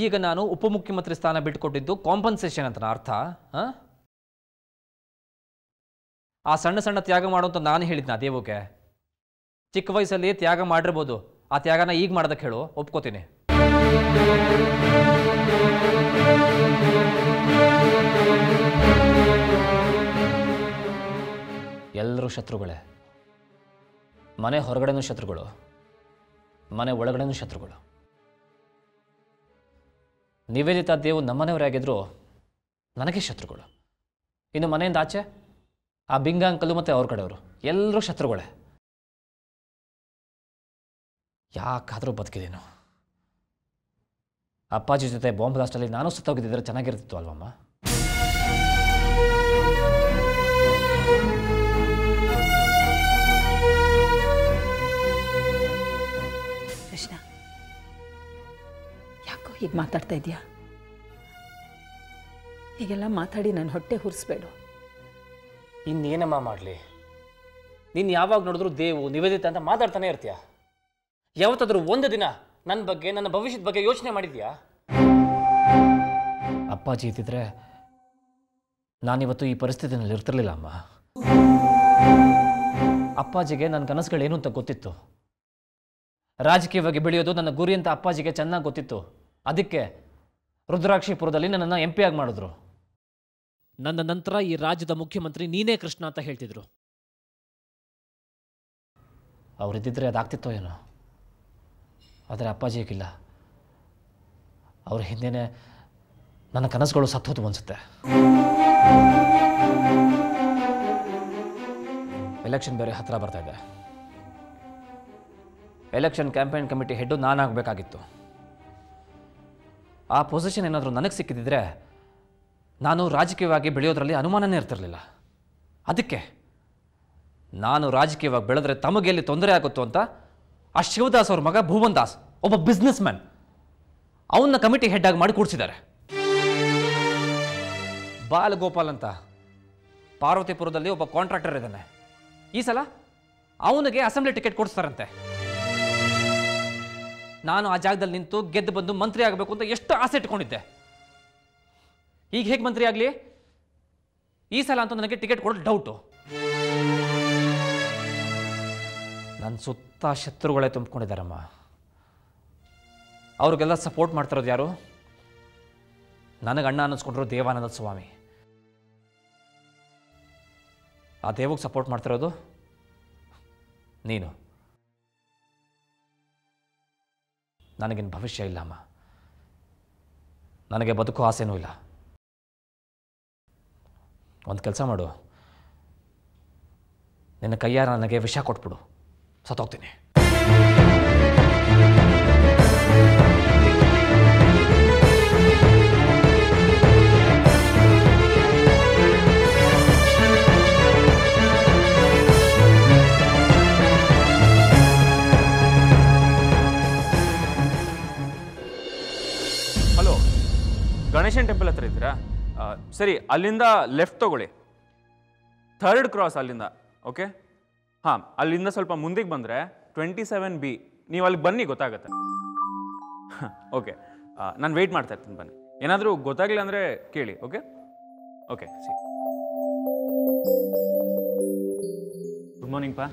ಈಗ ನಾನು ಉಪಮುಖ್ಯಮಂತ್ರಿ ಸ್ಥಾನ ಬಿಟ್ಟುಕೊಟ್ಟಿದ್ದು ಕಾಂಪನ್ಸೇಷನ್ ಅಂತ ಅರ್ಥ? ಆ ಸಣ್ಣ ಸಣ್ಣ ತ್ಯಾಗ ಮಾಡುವಂತ ನಾನು ಹೇಳಿದ್ನ ದೇವುಗೆ? ಚಿಕ್ಕ ವಯಸ್ಸಲ್ಲಿ ತ್ಯಾಗ ಮಾಡಿರ್ಬೋದು, ಆ ತ್ಯಾಗನ ಈಗ ಮಾಡೋದಕ್ಕೆ ಹೇಳು, ಒಪ್ಕೋತೀನಿ. ಎಲ್ಲರೂ ಶತ್ರುಗಳೇ. ಮನೆ ಹೊರಗಡೆನೂ ಶತ್ರುಗಳು, ಮನೆ ಒಳಗಡೆನೂ ಶತ್ರುಗಳು. ನಿವೇದಿತಾ ದೇವು ನಮ್ಮನೆಯವರಾಗಿದ್ರು ನನಗೆ ಶತ್ರುಗಳು. ಇನ್ನು ಮನೆಯಿಂದ ಆಚೆ ಆ ಬಿಂಗ ಅಂಕಲು ಮತ್ತು ಅವ್ರ ಕಡೆಯವರು ಎಲ್ಲರೂ ಶತ್ರುಗಳೇ. ಯಾಕಾದರೂ ಬದುಕಿದೇನು? ಅಪ್ಪಾಜಿ ಜೊತೆ ಬಾಂಬ್ ಬ್ಲಾಸ್ಟಲ್ಲಿ ನಾನು ಸುತ್ತೋಗಿದ್ದಿದ್ರೆ ಚೆನ್ನಾಗಿರ್ತಿತ್ತು ಅಲ್ವಮ್ಮ? ಕೃಷ್ಣ, ಯಾಕೋ ಹೀಗೆ ಮಾತಾಡ್ತಾ ಇದೆಯಾ? ಹೀಗೆಲ್ಲ ಮಾತಾಡಿ ನನ್ನ ಹೊಟ್ಟೆ ಹುರಿಸ್ಬೇಡು. ಇನ್ನೇನಮ್ಮ ಮಾಡಲಿ? ನೀನು ಯಾವಾಗ ನೋಡಿದ್ರು ದೇವು ನಿವೇದಿತ ಅಂತ ಮಾತಾಡ್ತಾನೆ ಇರ್ತೀಯ. ಯಾವತ್ತಾದ್ರೂ ಒಂದು ದಿನ ನನ್ನ ಬಗ್ಗೆ, ನನ್ನ ಭವಿಷ್ಯದ ಬಗ್ಗೆ ಯೋಚನೆ ಮಾಡಿದ್ಯಾ? ಅಪ್ಪಾಜಿ ಇದ್ದಿದ್ರೆ ನಾನಿವತ್ತು ಈ ಪರಿಸ್ಥಿತಿನಲ್ಲಿ ಇರ್ತಿರ್ಲಿಲ್ಲ ಅಮ್ಮ. ಅಪ್ಪಾಜಿಗೆ ನನ್ನ ಕನಸುಗಳೇನು ಅಂತ ಗೊತ್ತಿತ್ತು. ರಾಜಕೀಯವಾಗಿ ಬೆಳೆಯೋದು ನನ್ನ ಗುರಿ ಅಂತ ಅಪ್ಪಾಜಿಗೆ ಚೆನ್ನಾಗಿ ಗೊತ್ತಿತ್ತು. ಅದಕ್ಕೆ ರುದ್ರಾಕ್ಷಿಪುರದಲ್ಲಿ ನನ್ನನ್ನು MP ಆಗಿ ಮಾಡಿದ್ರು. ನನ್ನ ನಂತರ ಈ ರಾಜ್ಯದ ಮುಖ್ಯಮಂತ್ರಿ ನೀನೇ ಕೃಷ್ಣ ಅಂತ ಹೇಳ್ತಿದ್ರು. ಅವರಿದ್ದಿದ್ರೆ ಅದಾಗ್ತಿತ್ತೋ ಏನೋ. ಆದರೆ ಅಪ್ಪಾಜಿಗಿಲ್ಲ. ಅವ್ರ ಹಿಂದೆನೇ ನನ್ನ ಕನಸುಗಳು ಸತ್ತೋದು ಅನಿಸುತ್ತೆ. ಎಲೆಕ್ಷನ್ ಬೇರೆ ಹತ್ತಿರ ಬರ್ತಾ ಇದೆ. ಎಲೆಕ್ಷನ್ ಕ್ಯಾಂಪೇನ್ ಕಮಿಟಿ ಹೆಡ್ಡು ನಾನಾಗಬೇಕಾಗಿತ್ತು. ಆ ಪೊಸಿಷನ್ ಏನಾದರೂ ನನಗೆ ಸಿಕ್ಕಿದ್ದಿದ್ರೆ ನಾನು ರಾಜಕೀಯವಾಗಿ ಬೆಳೆಯೋದ್ರಲ್ಲಿ ಅನುಮಾನನೇ ಇರ್ತಿರಲಿಲ್ಲ. ಅದಕ್ಕೆ ನಾನು ರಾಜಕೀಯವಾಗಿ ಬೆಳೆದ್ರೆ ತಮಗೆಲ್ಲಿ ತೊಂದರೆ ಆಗುತ್ತೋ ಅಂತ ಆ ಶಿವದಾಸ್ ಅವ್ರ ಮಗ ಭುವನ್ ದಾಸ್, ಒಬ್ಬ ಬಿಸ್ನೆಸ್ ಮ್ಯಾನ್, ಅವನ್ನ ಕಮಿಟಿ ಹೆಡ್ ಆಗಿ ಮಾಡಿ ಕೂಡಿಸಿದ್ದಾರೆ. ಬಾಲಗೋಪಾಲ್ ಅಂತ ಪಾರ್ವತಿಪುರದಲ್ಲಿ ಒಬ್ಬ ಕಾಂಟ್ರಾಕ್ಟರ್ ಇದ್ದಾನೆ. ಈ ಸಲ ಅವನಿಗೆ ಅಸೆಂಬ್ಲಿ ಟಿಕೆಟ್ ಕೊಡಿಸ್ತಾರಂತೆ. ನಾನು ಆ ಜಾಗದಲ್ಲಿ ನಿಂತು ಗೆದ್ದು ಬಂದು ಮಂತ್ರಿ ಆಗಬೇಕು ಅಂತ ಎಷ್ಟು ಆಸೆ ಇಟ್ಕೊಂಡಿದ್ದೆ. ಈಗ ಹೇಗೆ ಮಂತ್ರಿ ಆಗಲಿ? ಈ ಸಲ ಅಂತೂ ನನಗೆ ಟಿಕೆಟ್ ಕೊಡೋದು ಡೌಟು. ನನ್ನ ಸುತ್ತ ಶತ್ರುಗಳೇ ತುಂಬಿಕೊಂಡಿದ್ದಾರಮ್ಮ. ಅವ್ರಿಗೆಲ್ಲ ಸಪೋರ್ಟ್ ಮಾಡ್ತಿರೋದು ಯಾರು? ನನಗೆ ಅಣ್ಣ ಅನ್ನಿಸ್ಕೊಂಡ್ರು ದೇವಾನಂದ ಸ್ವಾಮಿ. ಆ ದೇವಕ್ಕೆ ಸಪೋರ್ಟ್ ಮಾಡ್ತಿರೋದು ನೀನು. ನನಗಿನ್ನು ಭವಿಷ್ಯ ಇಲ್ಲ ಅಮ್ಮ. ನನಗೆ ಬದುಕೋ ಆಸೆನೂ ಇಲ್ಲ. ಒಂದು ಕೆಲಸ ಮಾಡು, ನಿನ್ನ ಕೈಯಾರ ನನಗೆ ವಿಷ ಕೊಟ್ಬಿಡು, ಸತ್ತೋಗ್ತೀನಿ. ಹಲೋ, ಗಣೇಶನ್ ಟೆಂಪಲ್ ಹತ್ರ ಇದ್ದೀರಾ? ಸರಿ, ಅಲ್ಲಿಂದ ಲೆಫ್ಟ್ ತಗೊಳ್ಳಿ, 3rd ಕ್ರಾಸ್ ಅಲ್ಲಿಂದ. ಓಕೆ, ಹಾಂ, ಅಲ್ಲಿಂದ ಸ್ವಲ್ಪ ಮುಂದಕ್ಕೆ ಬಂದರೆ 27B. ನೀವು ಅಲ್ಲಿಗೆ ಬನ್ನಿ, ಗೊತ್ತಾಗತ್ತೆ. ಓಕೆ, ನಾನು ವೆಯ್ಟ್ ಮಾಡ್ತಾ ಇರ್ತೀನಿ, ಬನ್ನಿ. ಏನಾದರೂ ಗೊತ್ತಾಗಲಿಲ್ಲ ಅಂದರೆ ಕೇಳಿ. Okay okay, see. Good morning ಪಾ.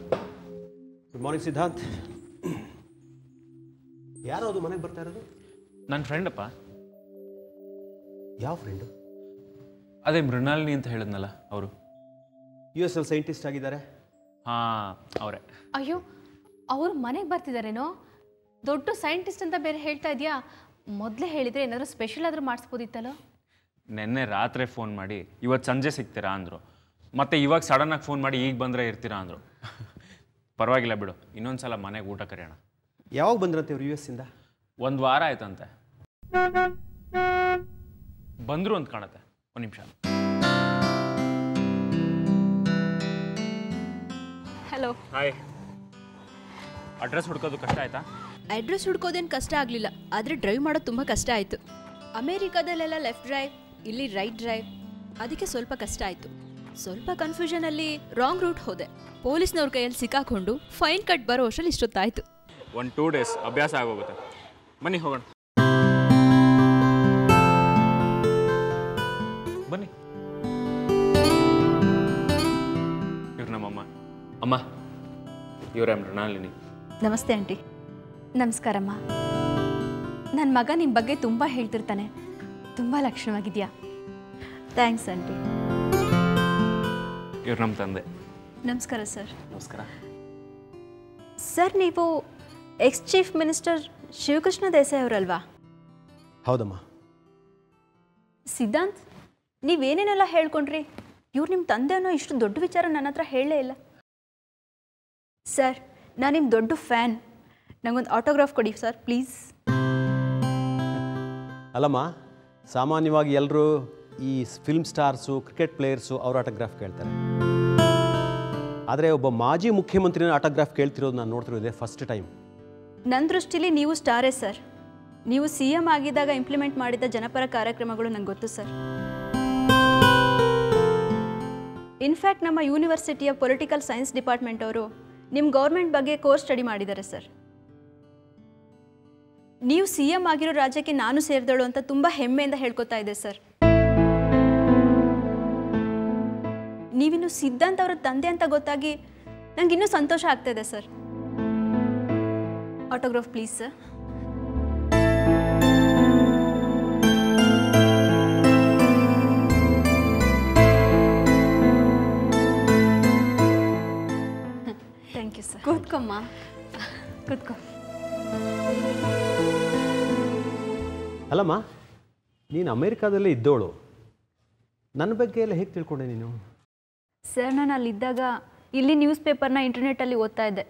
Good morning Siddhant. ಯಾರು ಅದು ಮನೆಗೆ ಬರ್ತಾ ಇರೋದು? ನನ್ನ ಫ್ರೆಂಡಪ್ಪ. ಯಾವ ಫ್ರೆಂಡು? ಅದೇ ಮೃಣಾಲಿನಿ ಅಂತ ಹೇಳಿದ್ನಲ್ಲ, ಅವರು US ಅಲ್ಲಿ ಸೈಂಟಿಸ್ಟ್ ಆಗಿದ್ದಾರೆ. ಹಾಂ, ಅವರೇ. ಅಯ್ಯೋ, ಅವರು ಮನೆಗೆ ಬರ್ತಿದ್ದಾರೇನೋ? ದೊಡ್ಡ ಸೈಂಟಿಸ್ಟ್ ಅಂತ ಬೇರೆ ಹೇಳ್ತಾ ಇದೆಯಾ? ಮೊದಲೇ ಹೇಳಿದರೆ ಏನಾದರೂ ಸ್ಪೆಷಲ್ ಆದರೂ ಮಾಡಿಸ್ಬೋದಿತ್ತಲ್ಲ. ನೆನ್ನೆ ರಾತ್ರಿ ಫೋನ್ ಮಾಡಿ ಇವತ್ತು ಸಂಜೆ ಸಿಗ್ತೀರಾ ಅಂದರು. ಮತ್ತು ಇವಾಗ ಸಡನ್ನಾಗಿ ಫೋನ್ ಮಾಡಿ ಈಗ ಬಂದರೆ ಇರ್ತೀರಾ ಅಂದರು. ಪರವಾಗಿಲ್ಲ ಬಿಡು, ಇನ್ನೊಂದು ಸಲ ಮನೆಗೆ ಊಟ ಕರೆಯೋಣ. ಯಾವಾಗ ಬಂದ್ರಂತೆ ಇವರು US ಇಂದ? 1 ವಾರ ಆಯ್ತಂತೆ. ಬಂದರು ಅಂತ ಕಾಣುತ್ತೆ. ಒಂದು ನಿಮಿಷ. ಹಲೋ. ಹಾಯ್. ಅಡ್ರೆಸ್ ಹುಡ್ಕೋದು ಕಷ್ಟ ಆಯ್ತಾ? ಅಡ್ರೆಸ್ ಹುಡ್ಕೋದೇನು ಕಷ್ಟ ಆಗಲಿಲ್ಲ, ಆದರೆ ಡ್ರೈವ್ ಮಾಡೋದು ತುಂಬ ಕಷ್ಟ ಆಯಿತು. ಅಮೇರಿಕಾದಲ್ಲೆಲ್ಲ ಲೆಫ್ಟ್ ಡ್ರೈವ್, ಇಲ್ಲಿ ರೈಟ್ ಡ್ರೈವ್, ಅದಕ್ಕೆ ಸ್ವಲ್ಪ ಕಷ್ಟ ಆಯಿತು. ಸ್ವಲ್ಪ ಕನ್ಫ್ಯೂಷನಲ್ಲಿ ರಾಂಗ್ ರೂಟ್ ಹೋದೆ. ಪೊಲೀಸ್ನವ್ರ ಕೈಯಲ್ಲಿ ಸಿಕ್ಕಾಕೊಂಡು ಫೈನ್ ಕಟ್ ಬರೋ ವರ್ಷಲ್ಲಿ ಇಷ್ಟೊತ್ತಾಯಿತು. 1-2 ಡೇಸ್ ಅಭ್ಯಾಸ ಆಗೋಗುತ್ತೆ. ಬನ್ನಿ ಹೋಗೋಣ. ಬನ್ನಿ. ಇವ್ರು ನಮ್ಮಮ್ಮ. ಅಮ್ಮ, ಇವರೇ ಮೃಣಾಲಿನಿ. ನಮಸ್ತೆ ಆಂಟಿ. ನಮಸ್ಕಾರಮ್ಮ. ನನ್ನ ಮಗ ನಿಮ್ಮ ಬಗ್ಗೆ ತುಂಬ ಹೇಳ್ತಿರ್ತಾನೆ. ತುಂಬ ಲಕ್ಷಣವಾಗಿದೆಯಾ. Thanks aunty. ಇವ್ರು ನಮ್ಮ ತಂದೆ. ನಮಸ್ಕಾರ ಸರ್. ನಮಸ್ಕಾರ ಸರ್. ನೀವು ex chief minister Shivakrishna Desai ಅವರಲ್ವಾ? ಹೌದಮ್ಮ. ಸಿದ್ಧಾಂತ್, ನೀವೇನೇನೆಲ್ಲ ಹೇಳ್ಕೊಂಡ್ರಿ. ಇವ್ರು ನಿಮ್ಮ ತಂದೆ ಅನ್ನೋ ಇಷ್ಟು ದೊಡ್ಡ ವಿಚಾರ ನನ್ನ ಹತ್ರ ಹೇಳಲೇ ಇಲ್ಲ. ಸರ್, ನಾನು ನಿಮ್ಮ ದೊಡ್ಡ ಫ್ಯಾನ್. ನನಗೊಂದು ಆಟೋಗ್ರಾಫ್ ಕೊಡಿ ಸರ್, ಪ್ಲೀಸ್. ಅಲ್ಲಮ್ಮ, ಸಾಮಾನ್ಯವಾಗಿ ಎಲ್ಲರೂ ಈ ಫಿಲ್ಮ್ ಸ್ಟಾರ್ಸು, ಕ್ರಿಕೆಟ್ ಪ್ಲೇಯರ್ಸು ಅವ್ರ ಆಟೋಗ್ರಾಫ್ ಕೇಳ್ತಾರೆ. ಆದರೆ ಒಬ್ಬ ಮಾಜಿ ಮುಖ್ಯಮಂತ್ರಿನ ಆಟೋಗ್ರಾಫ್ ಕೇಳ್ತಿರೋದು ನಾನು ನೋಡ್ತಿರೋದೇ ಫಸ್ಟ್ ಟೈಮ್. ನನ್ನ ದೃಷ್ಟಿಲಿ ನೀವು ಸ್ಟಾರೇ ಸರ್. ನೀವು CM ಆಗಿದ್ದಾಗ ಇಂಪ್ಲಿಮೆಂಟ್ ಮಾಡಿದ ಜನಪರ ಕಾರ್ಯಕ್ರಮಗಳು ನಂಗೆ ಗೊತ್ತು ಸರ್. ಇನ್ಫ್ಯಾಕ್ಟ್ ನಮ್ಮ ಯೂನಿವರ್ಸಿಟಿಯ ಪೊಲಿಟಿಕಲ್ ಸೈನ್ಸ್ ಡಿಪಾರ್ಟ್ಮೆಂಟ್ ಅವರು ನಿಮ್ಮ ಗೌರ್ಮೆಂಟ್ ಬಗ್ಗೆ ಕೋರ್ಸ್ ಸ್ಟಡಿ ಮಾಡಿದ್ದಾರೆ ಸರ್. ನೀವು CM ಆಗಿರೋ ರಾಜ್ಯಕ್ಕೆ ನಾನು ಸೇರಿದಳು ಅಂತ ತುಂಬ ಹೆಮ್ಮೆಯಿಂದ ಹೇಳ್ಕೊತಾ ಇದೆ ಸರ್. ನೀವಿನ್ನು ಸಿದ್ಧಾಂತ್ ಅವರ ತಂದೆ ಅಂತ ಗೊತ್ತಾಗಿ ನನಗಿನ್ನೂ ಸಂತೋಷ ಆಗ್ತಾಯಿದೆ sir. Autograph please sir. Thank you sir. ಕೂತ್ಕೊಮ್ಮ, ಕೂತ್ಕೊ. ಅಲ್ಲಮ್ಮ, ನೀನು ಅಮೇರಿಕಾದಲ್ಲೇ ಇದ್ದೋಳು, ನನ್ನ ಬಗ್ಗೆ ಎಲ್ಲ ಹೇಗೆ ತಿಳ್ಕೊಂಡೆ ನೀನು? ಸರ್, ನಾನು ಅಲ್ಲಿದ್ದಾಗ ಇಲ್ಲಿ ನ್ಯೂಸ್ ಪೇಪರ್ನ ಇಂಟರ್ನೆಟ್ಟಲ್ಲಿ ಓದ್ತಾ ಇದ್ದೆ.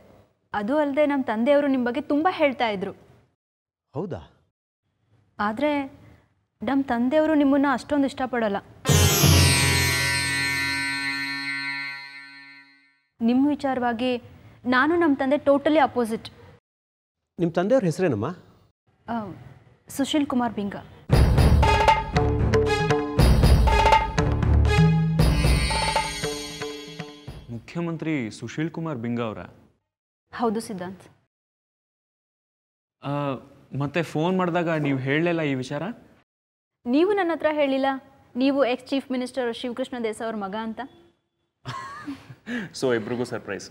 ಅದು ಅಲ್ಲದೆ ನಮ್ಮ ತಂದೆಯವರು ನಿಮ್ಮ ಬಗ್ಗೆ ತುಂಬ ಹೇಳ್ತಾ ಇದ್ರು. ಹೌದಾ? ಆದರೆ ನಮ್ಮ ತಂದೆಯವರು ನಿಮ್ಮನ್ನು ಅಷ್ಟೊಂದು ಇಷ್ಟಪಡೋಲ್ಲ. ನಿಮ್ಮ ವಿಚಾರವಾಗಿ ನಾನು ನಮ್ಮ ತಂದೆ ಟೋಟಲಿ ಅಪೋಸಿಟ್. ನಿಮ್ಮ ತಂದೆಯವ್ರ ಹೆಸರೇನಮ್ಮ? ಸುಶೀಲ್ ಕುಮಾರ್ ಬಿಂಗ. ಮುಖ್ಯಮಂತ್ರಿ ಸುಶೀಲ್ ಕುಮಾರ್ ಬಿಂಗ ಅವರ? ಹೌದು ಸಿದ್ಧಾಂತ್. ಮತ್ತೆ ಫೋನ್ ಮಾಡಿದಾಗ ನೀವು ಹೇಳಲಿಲ್ಲ ಈ ವಿಚಾರ? ನೀವು ನನ್ನ ಹತ್ರ ಹೇಳಿಲ್ಲ ನೀವು ex chief minister Shivakrishna Desai ಅವ್ರ ಮಗ ಅಂತ. ಸೊ ಇಬ್ರಿಗೂ ಸರ್ಪ್ರೈಸ್.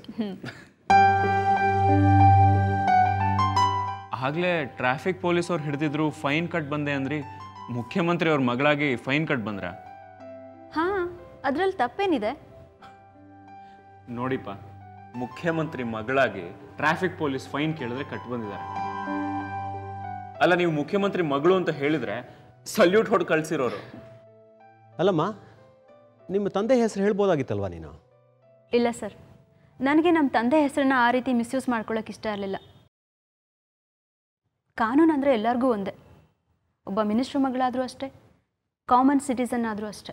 ಆಗಲೇ ಟ್ರಾಫಿಕ್ ಪೊಲೀಸ್ ಅವ್ರು ಹಿಡಿದಿದ್ರು, ಫೈನ್ ಕಟ್ ಬಂದೆ ಅಂದ್ರಿ. ಮುಖ್ಯಮಂತ್ರಿ ಅವ್ರ ಮಗಳಾಗಿ ಫೈನ್ ಕಟ್ ಬಂದ್ರ? ಹಾಂ, ಅದರಲ್ಲಿ ತಪ್ಪೇನಿದೆ? ನೋಡಿಪ್ಪ, ಮುಖ್ಯಮಂತ್ರಿ ಮಗಳಾಗಿ ಟ್ರಾಫಿಕ್ ಪೊಲೀಸ್ ಫೈನ್ ಕೇಳಿದ್ರೆ ಕಟ್ ಬಂದಿದ್ದಾರೆ. ಅಲ್ಲ, ನೀವು ಮುಖ್ಯಮಂತ್ರಿ ಮಗಳು ಅಂತ ಹೇಳಿದ್ರೆ ಸಲ್ಯೂಟ್ ಹೊಡೆದು ಕಳ್ಸಿರೋರು. ಅಲ್ಲಮ್ಮ, ನಿಮ್ಮ ತಂದೆ ಹೆಸರು ಹೇಳ್ಬೋದಾಗಿತ್ತಲ್ವಾ ನೀನು? ಇಲ್ಲ ಸರ್, ನನಗೆ ನಮ್ಮ ತಂದೆ ಹೆಸರನ್ನ ಆ ರೀತಿ ಮಿಸ್ಯೂಸ್ ಮಾಡ್ಕೊಳ್ಳೋಕೆ ಇಷ್ಟ ಇರಲಿಲ್ಲ. ಕಾನೂನು ಅಂದರೆ ಎಲ್ಲರಿಗೂ ಒಂದೇ. ಒಬ್ಬ ಮಿನಿಸ್ಟ್ರ್ ಮಗಳಾದರೂ ಅಷ್ಟೇ, ಕಾಮನ್ ಸಿಟಿಸನ್ ಆದರೂ ಅಷ್ಟೇ.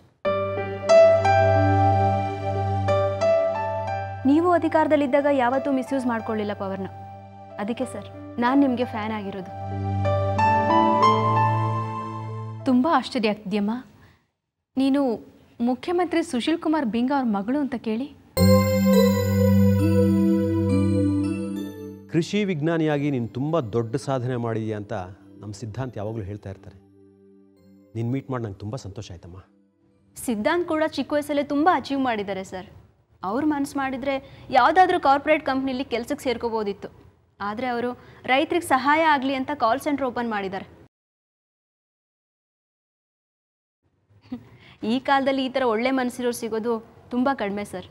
ನೀವು ಅಧಿಕಾರದಲ್ಲಿದ್ದಾಗ ಯಾವತ್ತೂ ಮಿಸ್ಯೂಸ್ ಮಾಡ್ಕೊಳ್ಳಿಲ್ಲ ಪವರ್ನ. ಅದಕ್ಕೆ ಸರ್ ನಾನು ನಿಮಗೆ ಫ್ಯಾನ್ ಆಗಿರೋದು. ತುಂಬ ಆಶ್ಚರ್ಯ ಆಗ್ತಿದೆಯಮ್ಮ, ನೀನು ಮುಖ್ಯಮಂತ್ರಿ ಸುಶೀಲ್ ಕುಮಾರ್ ಬಿಂಗ ಅವ್ರ ಮಗಳು ಅಂತ ಕೇಳಿ. ಕೃಷಿ ವಿಜ್ಞಾನಿಯಾಗಿ ನೀನು ತುಂಬ ದೊಡ್ಡ ಸಾಧನೆ ಮಾಡಿದೀಯ ಅಂತ ನಮ್ಮ ಸಿದ್ಧಾಂತ್ ಯಾವಾಗಲೂ ಹೇಳ್ತಾ ಇರ್ತಾರೆ. ನಿನ್ನ ಮೀಟ್ ಮಾಡಿ ನಂಗೆ ತುಂಬ ಸಂತೋಷ ಆಯ್ತಮ್ಮ. ಸಿದ್ಧಾಂತ್ ಕೂಡ ಚಿಕ್ಕ ವಯಸ್ಸಲ್ಲೇ ತುಂಬ ಅಚೀವ್ ಮಾಡಿದ್ದಾರೆ ಸರ್. ಅವ್ರು ಮನಸ್ಸು ಮಾಡಿದರೆ ಯಾವುದಾದ್ರೂ ಕಾರ್ಪೊರೇಟ್ ಕಂಪ್ನಿಲಿ ಕೆಲಸಕ್ಕೆ ಸೇರ್ಕೋಬೋದಿತ್ತು. ಆದರೆ ಅವರು ರೈತರಿಗೆ ಸಹಾಯ ಆಗಲಿ ಅಂತ ಕಾಲ್ ಸೆಂಟರ್ ಓಪನ್ ಮಾಡಿದ್ದಾರೆ. ಈ ಕಾಲದಲ್ಲಿ ಈ ಥರ ಒಳ್ಳೆ ಮನಸ್ಸಿರೋರು ಸಿಗೋದು ತುಂಬ ಕಡಿಮೆ ಸರ್.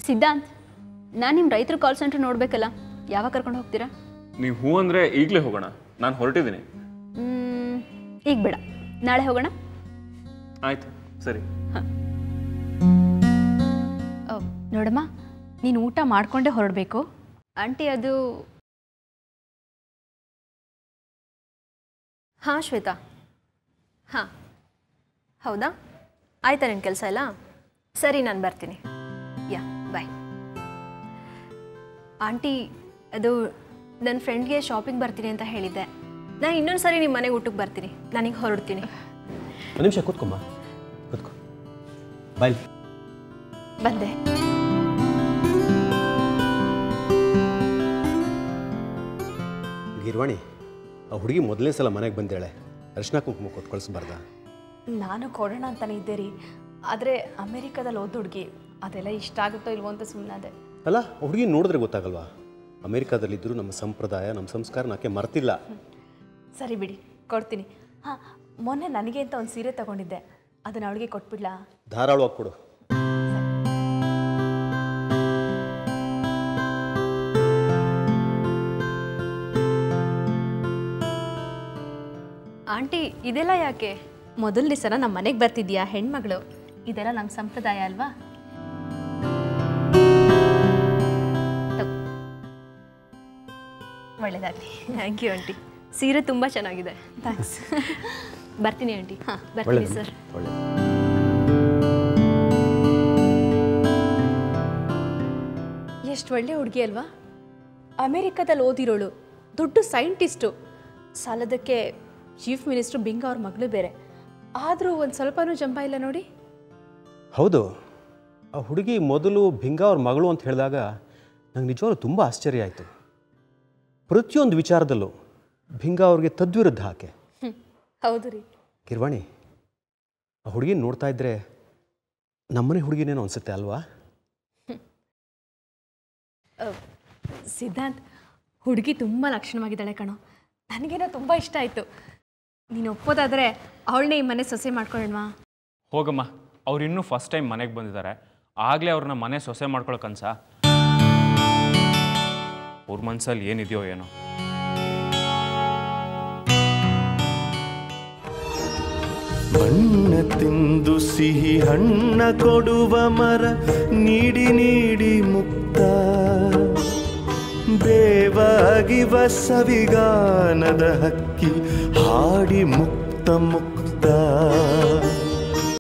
ಸಿದ್ಧಾಂತ್, ನಾನು ನಿಮ್ಮ ರೈತರ ಕಾಲ್ ಸೆಂಟರ್ ನೋಡಬೇಕಲ್ಲ, ಯಾವಾಗ ಕರ್ಕೊಂಡು ಹೋಗ್ತೀರಾ? ನೀವು ಹೂ ಅಂದರೆ ಈಗಲೇ ಹೋಗೋಣ, ನಾನು ಹೊರಟಿದ್ದೀನಿ. ಈಗ ಬೇಡ, ನಾಳೆ ಹೋಗೋಣ. ಆಯ್ತು, ಸರಿ. ನೋಡಮ್ಮ, ನೀನು ಊಟ ಮಾಡಿಕೊಂಡೇ ಹೊರಡಬೇಕು. ಆಂಟಿ, ಅದು... ಹಾಂ ಶ್ವೇತಾ, ಹಾಂ ಹೌದಾ, ಆಯ್ತಾ ನಿನ್ನ ಕೆಲಸ ಎಲ್ಲ? ಸರಿ, ನಾನು ಬರ್ತೀನಿ. ಯಾ, ಬಾಯ್. ಆಂಟಿ, ಅದು ನನ್ನ ಫ್ರೆಂಡ್ಗೆ ಶಾಪಿಂಗ್ ಬರ್ತೀನಿ ಅಂತ ಹೇಳಿದ್ದೆ. ನಾನು ಇನ್ನೊಂದು ಸರಿ ನಿಮ್ಮ ಮನೆಗೆ ಊಟಕ್ಕೆ ಬರ್ತೀನಿ. ನಾನೀಗ ಹೊರಡ್ತೀನಿ. ಒಂದು ನಿಮಿಷ ಕೂತ್ಕೊಮ್ಮ, ಕೂತ್ಕೊ. ಬಾಯ್. ಬಂದೆ. ಗಿರ್ವಾಣಿ, ಆ ಹುಡುಗಿ ಮೊದಲನೇ ಸಲ ಮನೆಗೆ ಬಂದೇಳೆ, ಅರಿಶಿನ ಕುಂಕುಮ ಕೊಟ್ಟು ಕಳಿಸ್ಬಾರ್ದ? ನಾನು ಕೊಡೋಣ ಅಂತಾನೆ ಇದ್ದೆ ರೀ, ಆದರೆ ಅಮೇರಿಕಾದಲ್ಲಿ ಓದ್ ಹುಡುಗಿ, ಅದೆಲ್ಲ ಇಷ್ಟ ಆಗುತ್ತೋ ಇಲ್ವೋ ಅಂತ ಸುಮ್ಮನಾದೆ. ಅಲ್ಲ, ಹುಡುಗಿ ನೋಡಿದ್ರೆ ಗೊತ್ತಾಗಲ್ವಾ? ಅಮೇರಿಕಾದಲ್ಲಿದ್ದರೂ ನಮ್ಮ ಸಂಪ್ರದಾಯ, ನಮ್ಮ ಸಂಸ್ಕಾರ ನಾಕೆ ಮರ್ತಿಲ್ಲ. ಸರಿ ಬಿಡಿ, ಕೊಡ್ತೀನಿ. ಹಾಂ, ಮೊನ್ನೆ ನನಗೆ ಅಂತ ಒಂದು ಸೀರೆ ತಗೊಂಡಿದ್ದೆ, ಅದನ್ನು ಅವಳಿಗೆ ಕೊಟ್ಬಿಡ್ಲಾ? ಧಾರಾಳವಾಗಿ ಕೊಡು. ಆಂಟಿ, ಇದೆಲ್ಲ ಯಾಕೆ? ಮೊದಲನೇ ಸಲ ನಮ್ಮ ಮನೆಗೆ ಬರ್ತಿದ್ಯಾ ಹೆಣ್ಮಗಳು, ಇದೆಲ್ಲ ನಮ್ಮ ಸಂಪ್ರದಾಯ ಅಲ್ವಾ? ಒಳ್ಳೆಯದಾಗಲಿ. ಥ್ಯಾಂಕ್ ಯು ಆಂಟಿ, ಸೀರೆ ತುಂಬ ಚೆನ್ನಾಗಿದೆ. ಥ್ಯಾಂಕ್ಸ್. ಬರ್ತೀನಿ ಆಂಟಿ. ಹಾಂ, ಬರ್ತೀನಿ ಸರ್. ಎಷ್ಟು ಒಳ್ಳೆ ಹುಡುಗಿ ಅಲ್ವಾ? ಅಮೇರಿಕಾದಲ್ಲಿ ಓದಿರೋಳು, ದೊಡ್ಡ ಸೈಂಟಿಸ್ಟು, ಸಾಲದಕ್ಕೆ ಚೀಫ್ ಮಿನಿಸ್ಟ್ರು ಬಿಂಗ ಅವ್ರ ಮಗಳು ಬೇರೆ. ಆದರೂ ಒಂದು ಸ್ವಲ್ಪನೂ ಜಂಪ ಇಲ್ಲ ನೋಡಿ. ಹೌದು, ಆ ಹುಡುಗಿ ಮೊದಲು ಭಿಂಗಾ ಅವ್ರ ಮಗಳು ಅಂತ ಹೇಳಿದಾಗ ನಂಗೆ ನಿಜವಾಗ್ಲೂ ತುಂಬ ಆಶ್ಚರ್ಯ ಆಯಿತು. ಪ್ರತಿಯೊಂದು ವಿಚಾರದಲ್ಲೂ ಭಿಂಗಾ ಅವ್ರಿಗೆ ತದ್ವಿರುದ್ಧ ಆಕೆ. ಹೌದು ರೀ. ಕಿರ್ವಾಣಿ, ಆ ಹುಡುಗಿನ ನೋಡ್ತಾ ಇದ್ರೆ ನಮ್ಮನೆ ಹುಡುಗಿನೇನೋ ಅನಿಸುತ್ತೆ ಅಲ್ವಾ? ಸಿದ್ಧಾಂತ್, ಹುಡುಗಿ ತುಂಬ ಲಕ್ಷಣವಾಗಿದ್ದಾಳೆ ಕಣೋ. ನನಗೇನೋ ತುಂಬ ಇಷ್ಟ ಆಯಿತು. ನೀನು ಒಪ್ಪೋದಾದರೆ ಅವಳನ್ನೇ ಈ ಮನೆ ಸೊಸೆ ಮಾಡ್ಕೊಳ್ಳೋಣವಾ? ಹೋಗಮ್ಮ, ಅವ್ರು ಇನ್ನೂ ಫಸ್ಟ್ ಟೈಮ್ ಮನೆಗೆ ಬಂದಿದ್ದಾರೆ, ಆಗಲೇ ಅವ್ರನ್ನ ಮನೆ ಸೊಸೆ ಮಾಡ್ಕೊಳಕ್ಕನ್ಸ? ಅವ್ರ ಮನಸ್ಸಲ್ಲಿ ಏನಿದೆಯೋ ಏನೋ. ಬಣ್ಣ ತಿಂದು ಸಿಹಿ ಹಣ್ಣ ಕೊಡುವ ಮರ ನೀಡಿ ನೀಡಿ ಮುಕ್ತ, ಬೇವಾಗಿವ ಸವಿಗಾನದ ಹಕ್ಕಿ ಹಾಡಿ ಮುಕ್ತ ಮುಕ್ತ.